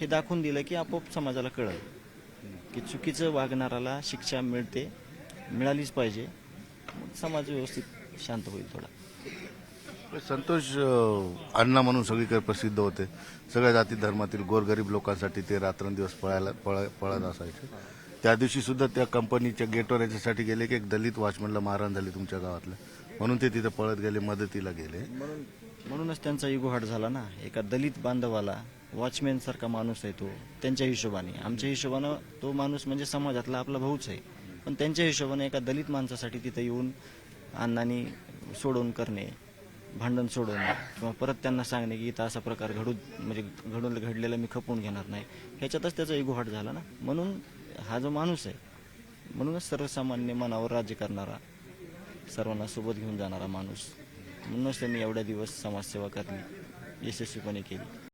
हे दाखवून दिलं की आपोआप समाजाला कळलं की चुकीचं वागणाराला शिक्षा मिळालीच पाहिजे. मग समाज व्यवस्थित शांत होईल थोडा. संतोष अण्णा म्हणून सगळीकडे प्रसिद्ध होते. सगळ्या जाती धर्मातील गोरगरीब लोकांसाठी ते रात्रंदिवस पळत असायचे. त्या दिवशी सुद्धा त्या कंपनीच्या गेटवर याच्यासाठी गेले की एक दलित वॉचमॅनला मारहाण झाली तुमच्या गावातल्या, म्हणून ते तिथे पळत गेले, मदतीला गेले. म्हणूनच त्यांचा इगो हट झाला ना. एका दलित बांधवाला वॉचमॅन सारखा माणूस आहे तो, त्यांच्या हिशोबाने. आमच्या हिशोबानं तो माणूस म्हणजे समाजातला आपला भाऊच आहे, पण त्यांच्या हिशोबाने एका दलित माणसासाठी तिथे येऊन अण्णांनी सोडवून करणे, भांडण सोडवणे किंवा परत त्यांना सांगणे की इथं असा प्रकार घडलेला मी खपवून घेणार नाही, ह्याच्यातच त्याचा इगो हट झाला ना. म्हणून हा जो माणूस आहे, म्हणूनच सर्वसामान्य मनावर राज्य करणारा, सर्वांना सोबत घेऊन जाणारा माणूस, म्हणूनच त्यांनी एवढ्या दिवस समाजसेवा करणे यशस्वीपणे केली.